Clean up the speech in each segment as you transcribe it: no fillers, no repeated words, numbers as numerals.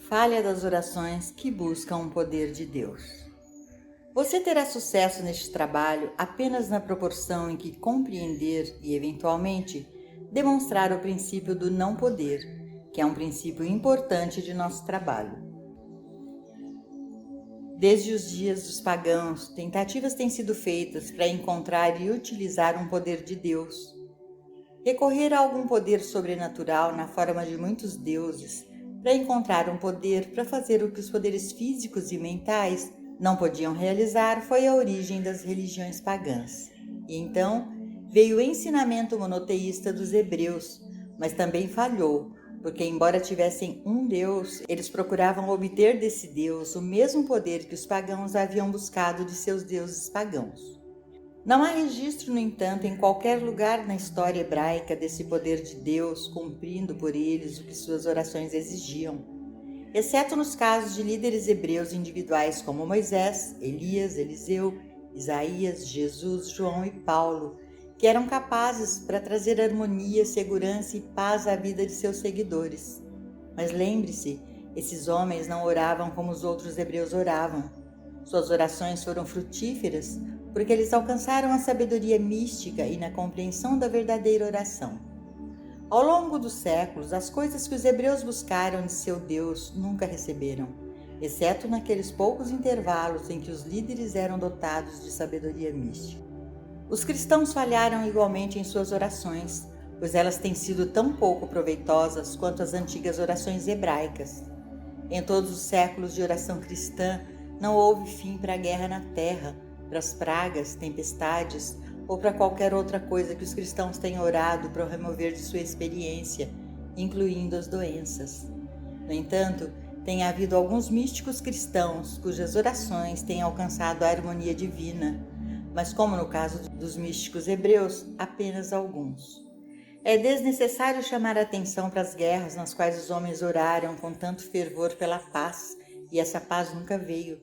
Falha das orações que buscam o poder de Deus. Você terá sucesso neste trabalho apenas na proporção em que compreender e, eventualmente, demonstrar o princípio do não poder, que é um princípio importante de nosso trabalho. Desde os dias dos pagãos, tentativas têm sido feitas para encontrar e utilizar um poder de Deus. Recorrer a algum poder sobrenatural na forma de muitos deuses para encontrar um poder para fazer o que os poderes físicos e mentais não podiam realizar foi a origem das religiões pagãs. E então veio o ensinamento monoteísta dos hebreus, mas também falhou, porque embora tivessem um Deus, eles procuravam obter desse Deus o mesmo poder que os pagãos haviam buscado de seus deuses pagãos. Não há registro, no entanto, em qualquer lugar na história hebraica desse poder de Deus cumprindo por eles o que suas orações exigiam, exceto nos casos de líderes hebreus individuais como Moisés, Elias, Eliseu, Isaías, Jesus, João e Paulo, que eram capazes para trazer harmonia, segurança e paz à vida de seus seguidores. Mas lembre-se, esses homens não oravam como os outros hebreus oravam. Suas orações foram frutíferas porque eles alcançaram a sabedoria mística e na compreensão da verdadeira oração. Ao longo dos séculos, as coisas que os hebreus buscaram de seu Deus nunca receberam, exceto naqueles poucos intervalos em que os líderes eram dotados de sabedoria mística. Os cristãos falharam igualmente em suas orações, pois elas têm sido tão pouco proveitosas quanto as antigas orações hebraicas. Em todos os séculos de oração cristã, não houve fim para a guerra na terra, para as pragas, tempestades ou para qualquer outra coisa que os cristãos tenham orado para remover de sua experiência, incluindo as doenças. No entanto, tem havido alguns místicos cristãos cujas orações têm alcançado a harmonia divina, mas como no caso dos místicos hebreus, apenas alguns. É desnecessário chamar a atenção para as guerras nas quais os homens oraram com tanto fervor pela paz, e essa paz nunca veio,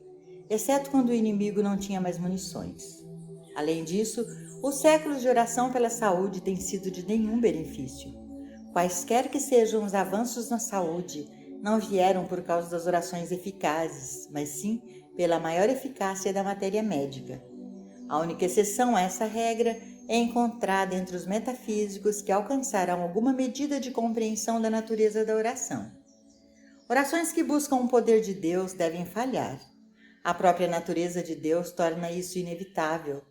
exceto quando o inimigo não tinha mais munições. Além disso, os séculos de oração pela saúde têm sido de nenhum benefício. Quaisquer que sejam os avanços na saúde, não vieram por causa das orações eficazes, mas sim pela maior eficácia da matéria médica. A única exceção a essa regra é encontrada entre os metafísicos que alcançaram alguma medida de compreensão da natureza da oração. Orações que buscam o poder de Deus devem falhar. A própria natureza de Deus torna isso inevitável.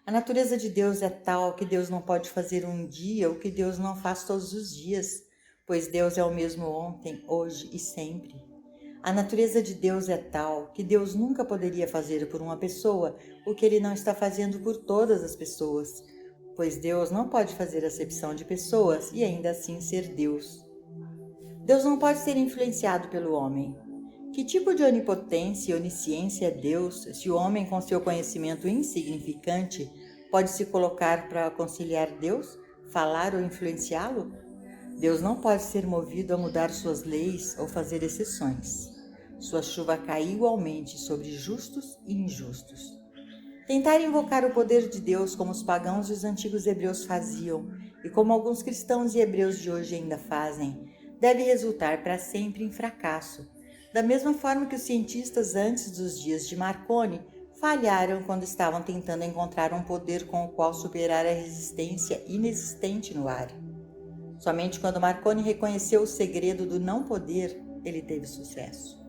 A natureza de Deus é tal que Deus não pode fazer um dia o que Deus não faz todos os dias, pois Deus é o mesmo ontem, hoje e sempre. A natureza de Deus é tal que Deus nunca poderia fazer por uma pessoa o que Ele não está fazendo por todas as pessoas, pois Deus não pode fazer acepção de pessoas e ainda assim ser Deus. Deus não pode ser influenciado pelo homem. Que tipo de onipotência e onisciência é Deus se o homem, com seu conhecimento insignificante, pode se colocar para conciliar Deus, falar ou influenciá-lo? Deus não pode ser movido a mudar suas leis ou fazer exceções. Sua chuva cai igualmente sobre justos e injustos. Tentar invocar o poder de Deus como os pagãos e os antigos hebreus faziam, e como alguns cristãos e hebreus de hoje ainda fazem, deve resultar para sempre em fracasso. Da mesma forma que os cientistas antes dos dias de Marconi falharam quando estavam tentando encontrar um poder com o qual superar a resistência inexistente no ar. Somente quando Marconi reconheceu o segredo do não poder, ele teve sucesso.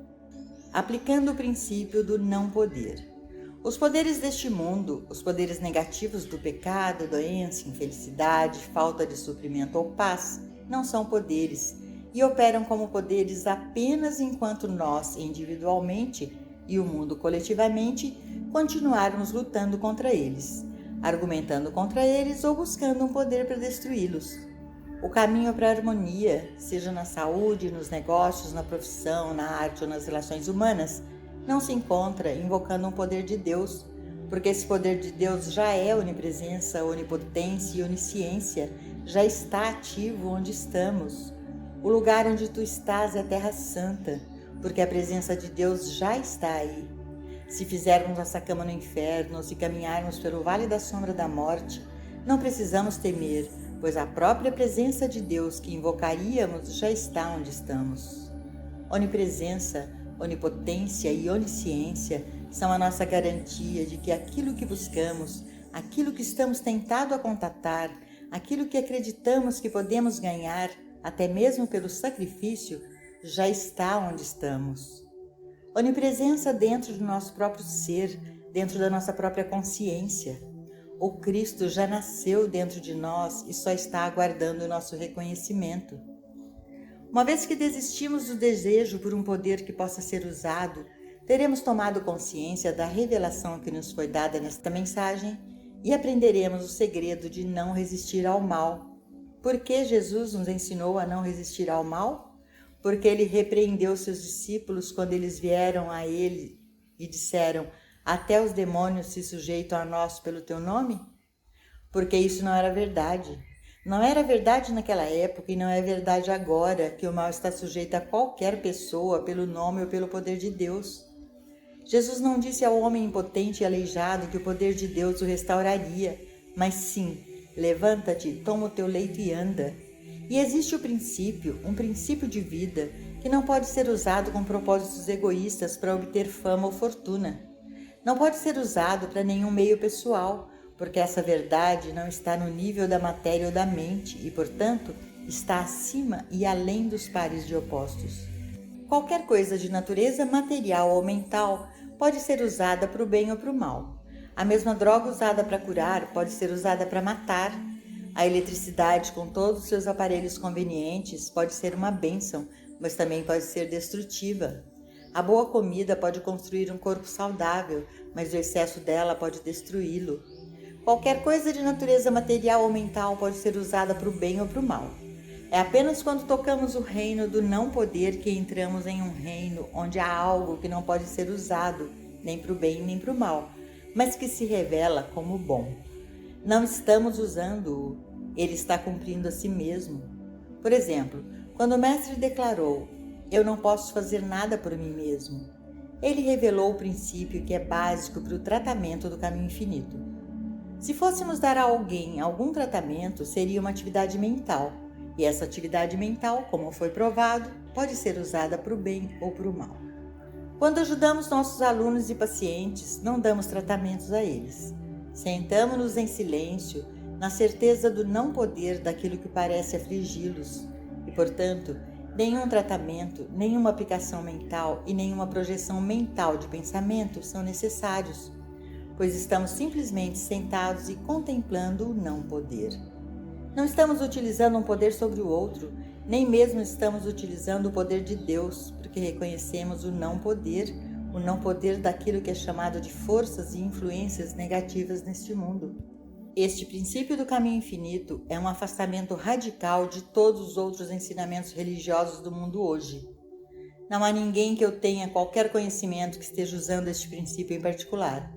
Aplicando o princípio do não poder. Os poderes deste mundo, os poderes negativos do pecado, doença, infelicidade, falta de suprimento ou paz, não são poderes, e operam como poderes apenas enquanto nós, individualmente, e o mundo coletivamente, continuarmos lutando contra eles, argumentando contra eles ou buscando um poder para destruí-los. O caminho para a harmonia, seja na saúde, nos negócios, na profissão, na arte ou nas relações humanas, não se encontra invocando um poder de Deus, porque esse poder de Deus já é onipresença, onipotência e onisciência, já está ativo onde estamos. O lugar onde tu estás é a Terra Santa, porque a presença de Deus já está aí. Se fizermos nossa cama no inferno, ou se caminharmos pelo vale da sombra da morte, não precisamos temer, pois a própria presença de Deus que invocaríamos já está onde estamos. Onipresença, onipotência e onisciência são a nossa garantia de que aquilo que buscamos, aquilo que estamos tentados a contatar, aquilo que acreditamos que podemos ganhar, até mesmo pelo sacrifício, já está onde estamos. Onipresença dentro do nosso próprio ser, dentro da nossa própria consciência. O Cristo já nasceu dentro de nós e só está aguardando o nosso reconhecimento. Uma vez que desistimos do desejo por um poder que possa ser usado, teremos tomado consciência da revelação que nos foi dada nesta mensagem e aprenderemos o segredo de não resistir ao mal. Por que Jesus nos ensinou a não resistir ao mal? Porque ele repreendeu seus discípulos quando eles vieram a ele e disseram: até os demônios se sujeitam a nós pelo teu nome? Porque isso não era verdade. Não era verdade naquela época e não é verdade agora que o mal está sujeito a qualquer pessoa pelo nome ou pelo poder de Deus. Jesus não disse ao homem impotente e aleijado que o poder de Deus o restauraria, mas sim: levanta-te, toma o teu leito e anda. E existe o princípio, um princípio de vida, que não pode ser usado com propósitos egoístas para obter fama ou fortuna. Não pode ser usado para nenhum meio pessoal, porque essa verdade não está no nível da matéria ou da mente e, portanto, está acima e além dos pares de opostos. Qualquer coisa de natureza material ou mental pode ser usada para o bem ou para o mal. A mesma droga usada para curar pode ser usada para matar. A eletricidade, com todos os seus aparelhos convenientes, pode ser uma bênção, mas também pode ser destrutiva. A boa comida pode construir um corpo saudável, mas o excesso dela pode destruí-lo. Qualquer coisa de natureza material ou mental pode ser usada para o bem ou para o mal. É apenas quando tocamos o reino do não poder que entramos em um reino onde há algo que não pode ser usado, nem para o bem nem para o mal, mas que se revela como bom. Não estamos usando-o, ele está cumprindo a si mesmo. Por exemplo, quando o mestre declarou: eu não posso fazer nada por mim mesmo, ele revelou o princípio que é básico para o tratamento do caminho infinito. Se fôssemos dar a alguém algum tratamento, seria uma atividade mental, e essa atividade mental, como foi provado, pode ser usada para o bem ou para o mal. Quando ajudamos nossos alunos e pacientes, não damos tratamentos a eles. Sentamos-nos em silêncio, na certeza do não poder daquilo que parece afligi-los, e, portanto, nenhum tratamento, nenhuma aplicação mental e nenhuma projeção mental de pensamento são necessários, pois estamos simplesmente sentados e contemplando o não poder. Não estamos utilizando um poder sobre o outro, nem mesmo estamos utilizando o poder de Deus, porque reconhecemos o não poder daquilo que é chamado de forças e influências negativas neste mundo. Este princípio do caminho infinito é um afastamento radical de todos os outros ensinamentos religiosos do mundo hoje. Não há ninguém que eu tenha qualquer conhecimento que esteja usando este princípio em particular.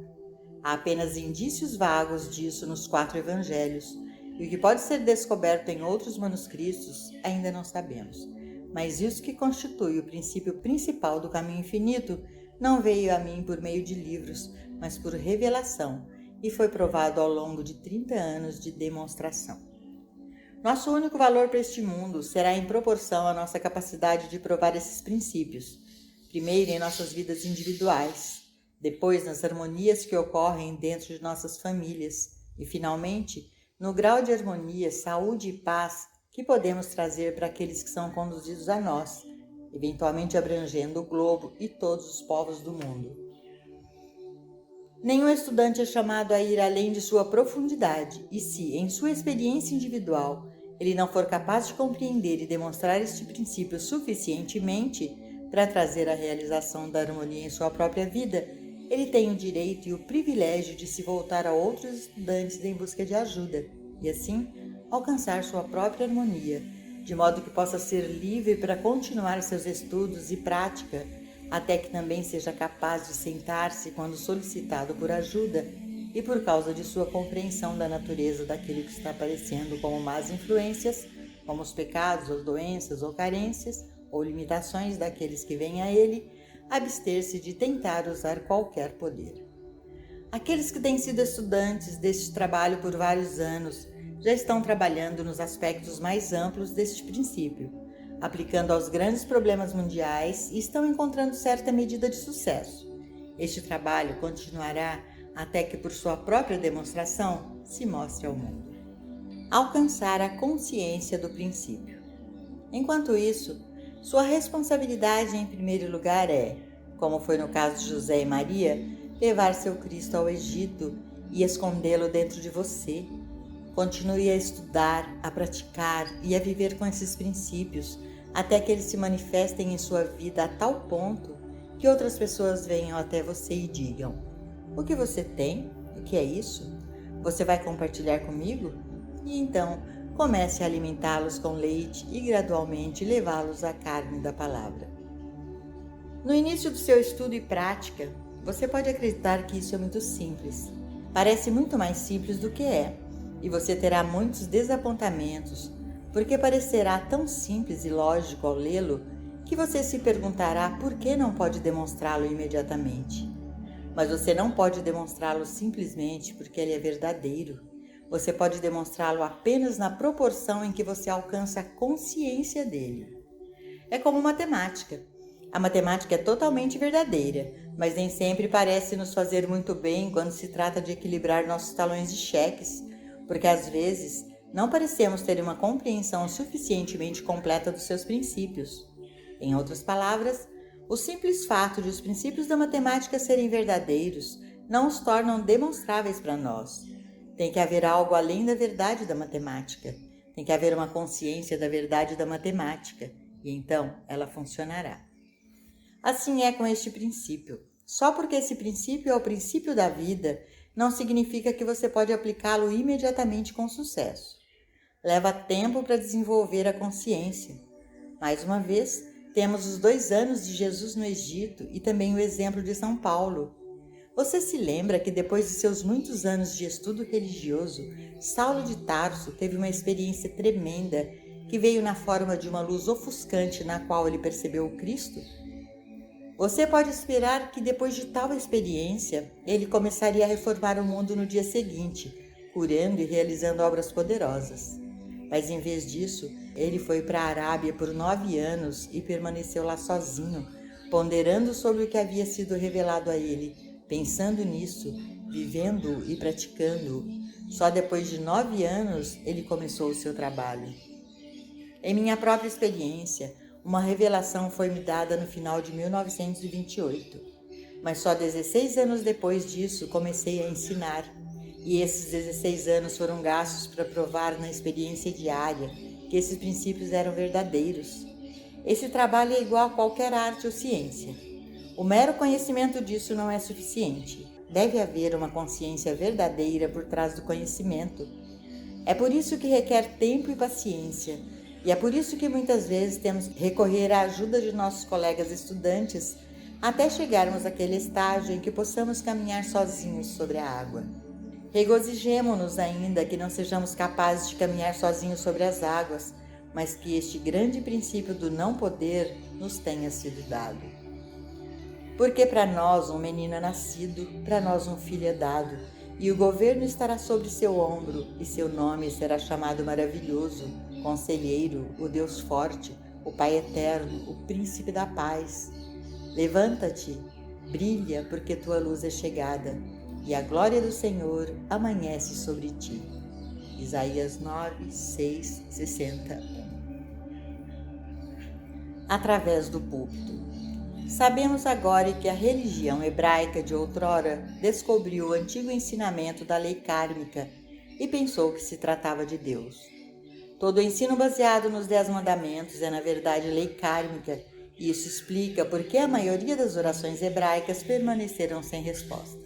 Há apenas indícios vagos disso nos 4 evangelhos, e o que pode ser descoberto em outros manuscritos ainda não sabemos. Mas isso que constitui o princípio principal do caminho infinito não veio a mim por meio de livros, mas por revelação, e foi provado ao longo de 30 anos de demonstração. Nosso único valor para este mundo será em proporção à nossa capacidade de provar esses princípios, primeiro em nossas vidas individuais, depois nas harmonias que ocorrem dentro de nossas famílias e, finalmente, no grau de harmonia, saúde e paz que podemos trazer para aqueles que são conduzidos a nós, eventualmente abrangendo o globo e todos os povos do mundo. Nenhum estudante é chamado a ir além de sua profundidade, e se, em sua experiência individual, ele não for capaz de compreender e demonstrar este princípio suficientemente para trazer a realização da harmonia em sua própria vida, ele tem o direito e o privilégio de se voltar a outros estudantes em busca de ajuda e, assim, alcançar sua própria harmonia, de modo que possa ser livre para continuar seus estudos e prática, até que também seja capaz de sentar-se quando solicitado por ajuda e por causa de sua compreensão da natureza daquilo que está aparecendo como más influências, como os pecados ou doenças ou carências ou limitações daqueles que vêm a ele, abster-se de tentar usar qualquer poder. Aqueles que têm sido estudantes deste trabalho por vários anos já estão trabalhando nos aspectos mais amplos deste princípio. aplicando aos grandes problemas mundiais e estão encontrando certa medida de sucesso. Este trabalho continuará até que, por sua própria demonstração, se mostre ao mundo. Alcançar a consciência do princípio. Enquanto isso, sua responsabilidade em primeiro lugar é, como foi no caso de José e Maria, levar seu Cristo ao Egito e escondê-lo dentro de você. Continue a estudar, a praticar e a viver com esses princípios até que eles se manifestem em sua vida a tal ponto que outras pessoas venham até você e digam: o que você tem? O que é isso? Você vai compartilhar comigo? E então, comece a alimentá-los com leite e gradualmente levá-los à carne da palavra. No início do seu estudo e prática, você pode acreditar que isso é muito simples. Parece muito mais simples do que é, e você terá muitos desapontamentos, porque parecerá tão simples e lógico ao lê-lo que você se perguntará por que não pode demonstrá-lo imediatamente. Mas você não pode demonstrá-lo simplesmente porque ele é verdadeiro. Você pode demonstrá-lo apenas na proporção em que você alcança a consciência dele. É como matemática. A matemática é totalmente verdadeira, mas nem sempre parece nos fazer muito bem quando se trata de equilibrar nossos talões de cheques, porque às vezes não parecemos ter uma compreensão suficientemente completa dos seus princípios. Em outras palavras, o simples fato de os princípios da matemática serem verdadeiros não os tornam demonstráveis para nós. Tem que haver algo além da verdade da matemática. Tem que haver uma consciência da verdade da matemática, e então ela funcionará. Assim é com este princípio. Só porque esse princípio é o princípio da vida, não significa que você pode aplicá-lo imediatamente com sucesso. Leva tempo para desenvolver a consciência. Mais uma vez, temos os 2 anos de Jesus no Egito e também o exemplo de São Paulo. Você se lembra que depois de seus muitos anos de estudo religioso, Saulo de Tarso teve uma experiência tremenda que veio na forma de uma luz ofuscante na qual ele percebeu o Cristo? Você pode esperar que depois de tal experiência, ele começaria a reformar o mundo no dia seguinte, curando e realizando obras poderosas. Mas em vez disso, ele foi para a Arábia por 9 anos e permaneceu lá sozinho, ponderando sobre o que havia sido revelado a ele, pensando nisso, vivendo e praticando. Só depois de 9 anos ele começou o seu trabalho. Em minha própria experiência, uma revelação foi-me dada no final de 1928, mas só 16 anos depois disso comecei a ensinar, e esses 16 anos foram gastos para provar na experiência diária que esses princípios eram verdadeiros. Esse trabalho é igual a qualquer arte ou ciência. O mero conhecimento disso não é suficiente. Deve haver uma consciência verdadeira por trás do conhecimento. É por isso que requer tempo e paciência, e é por isso que muitas vezes temos que recorrer à ajuda de nossos colegas estudantes até chegarmos àquele estágio em que possamos caminhar sozinhos sobre a água. Regozijemo-nos ainda que não sejamos capazes de caminhar sozinhos sobre as águas, mas que este grande princípio do não poder nos tenha sido dado. Porque para nós um menino é nascido, para nós um filho é dado, e o governo estará sobre seu ombro, e seu nome será chamado Maravilhoso, Conselheiro, o Deus Forte, o Pai Eterno, o Príncipe da Paz. Levanta-te, brilha, porque tua luz é chegada, e a glória do Senhor amanhece sobre ti. Isaías 9, 6, 61. Através do púlpito. Sabemos agora que a religião hebraica de outrora descobriu o antigo ensinamento da lei kármica e pensou que se tratava de Deus. Todo o ensino baseado nos 10 mandamentos é na verdade lei kármica, e isso explica por que a maioria das orações hebraicas permaneceram sem resposta.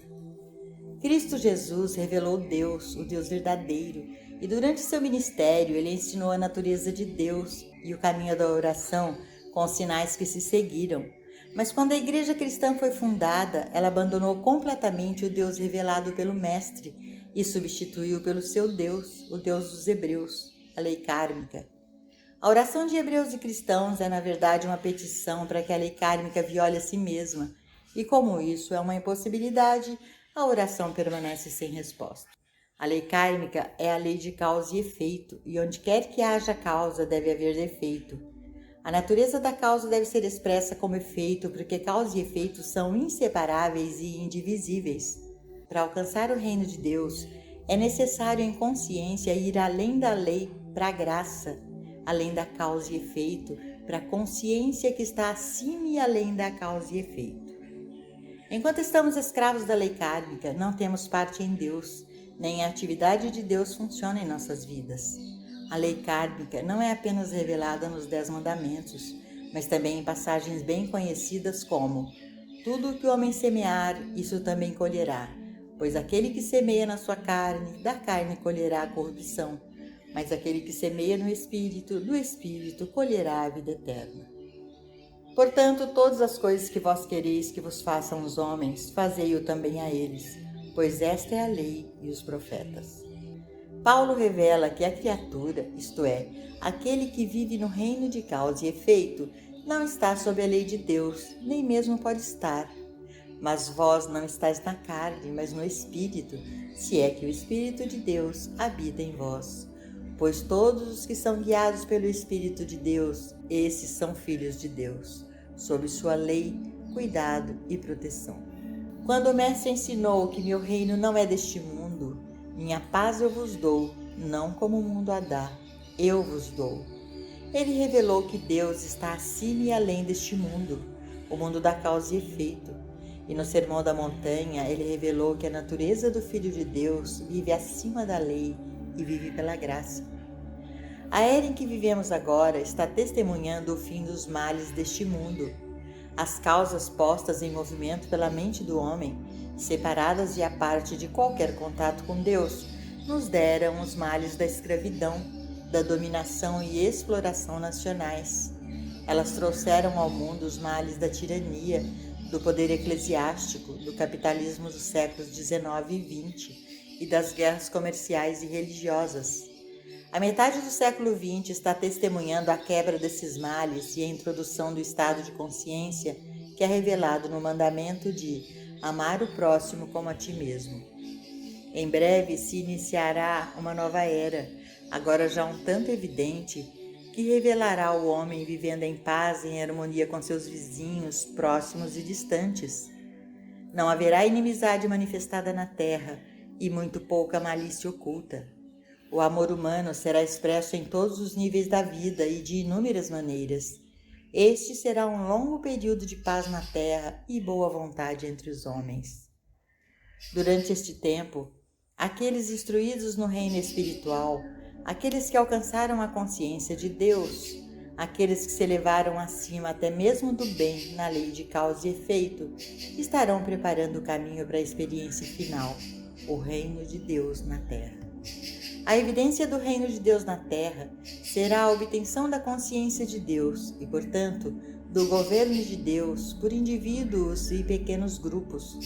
Cristo Jesus revelou Deus, o Deus verdadeiro, e durante seu ministério ele ensinou a natureza de Deus e o caminho da oração com os sinais que se seguiram. Mas quando a igreja cristã foi fundada, ela abandonou completamente o Deus revelado pelo Mestre e substituiu pelo seu Deus, o Deus dos Hebreus, a lei kármica. A oração de hebreus e cristãos é, na verdade, uma petição para que a lei kármica viole a si mesma, e como isso é uma impossibilidade, a oração permanece sem resposta. A lei kármica é a lei de causa e efeito, e onde quer que haja causa deve haver efeito. A natureza da causa deve ser expressa como efeito, porque causa e efeito são inseparáveis e indivisíveis. Para alcançar o reino de Deus, é necessário em consciência ir além da lei para a graça, além da causa e efeito, para a consciência que está acima e além da causa e efeito. Enquanto estamos escravos da lei kármica, não temos parte em Deus, nem a atividade de Deus funciona em nossas vidas. A lei kármica não é apenas revelada nos 10 mandamentos, mas também em passagens bem conhecidas como: tudo o que o homem semear, isso também colherá, pois aquele que semeia na sua carne, da carne colherá a corrupção, mas aquele que semeia no Espírito, do Espírito colherá a vida eterna. Portanto, todas as coisas que vós quereis que vos façam os homens, fazei-o também a eles, pois esta é a lei e os profetas. Paulo revela que a criatura, isto é, aquele que vive no reino de causa e efeito, não está sob a lei de Deus, nem mesmo pode estar. Mas vós não estáis na carne, mas no Espírito, se é que o Espírito de Deus habita em vós. Pois todos os que são guiados pelo Espírito de Deus, esses são filhos de Deus, sob sua lei, cuidado e proteção. Quando o Mestre ensinou que meu reino não é deste mundo, minha paz eu vos dou, não como o mundo a dá, eu vos dou. Ele revelou que Deus está acima e além deste mundo, o mundo da causa e efeito. E no Sermão da Montanha, ele revelou que a natureza do Filho de Deus vive acima da lei e vive pela graça. A era em que vivemos agora está testemunhando o fim dos males deste mundo. As causas postas em movimento pela mente do homem, separadas e à parte de qualquer contato com Deus, nos deram os males da escravidão, da dominação e exploração nacionais. Elas trouxeram ao mundo os males da tirania, do poder eclesiástico, do capitalismo dos séculos XIX e XX e das guerras comerciais e religiosas. A metade do século XX está testemunhando a quebra desses males e a introdução do estado de consciência que é revelado no mandamento de amar o próximo como a ti mesmo. Em breve se iniciará uma nova era, agora já um tanto evidente, que revelará o homem vivendo em paz e em harmonia com seus vizinhos, próximos e distantes. Não haverá inimizade manifestada na terra e muito pouca malícia oculta. O amor humano será expresso em todos os níveis da vida e de inúmeras maneiras. Este será um longo período de paz na terra e boa vontade entre os homens. Durante este tempo, aqueles instruídos no reino espiritual, aqueles que alcançaram a consciência de Deus, aqueles que se elevaram acima até mesmo do bem na lei de causa e efeito, estarão preparando o caminho para a experiência final, o reino de Deus na terra. A evidência do reino de Deus na terra será a obtenção da consciência de Deus e, portanto, do governo de Deus por indivíduos e pequenos grupos.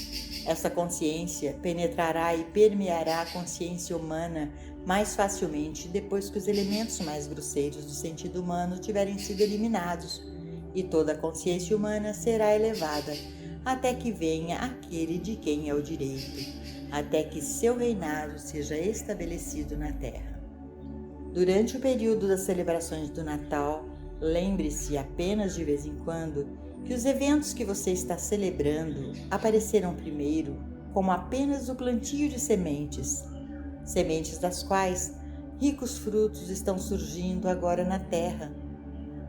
Essa consciência penetrará e permeará a consciência humana mais facilmente depois que os elementos mais grosseiros do sentido humano tiverem sido eliminados, e toda a consciência humana será elevada até que venha aquele de quem é o direito, até que seu reinado seja estabelecido na terra. Durante o período das celebrações do Natal, lembre-se apenas de vez em quando que os eventos que você está celebrando apareceram primeiro como apenas o plantio de sementes, sementes das quais ricos frutos estão surgindo agora na terra.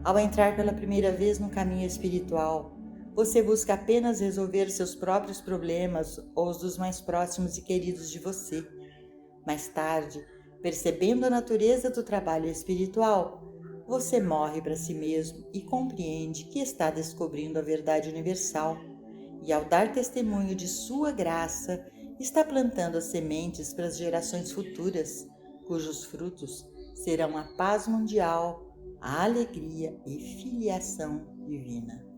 Ao entrar pela primeira vez no caminho espiritual, você busca apenas resolver seus próprios problemas ou os dos mais próximos e queridos de você. Mais tarde, percebendo a natureza do trabalho espiritual, você morre para si mesmo e compreende que está descobrindo a verdade universal, e ao dar testemunho de sua graça, está plantando as sementes para as gerações futuras, cujos frutos serão a paz mundial, a alegria e filiação divina.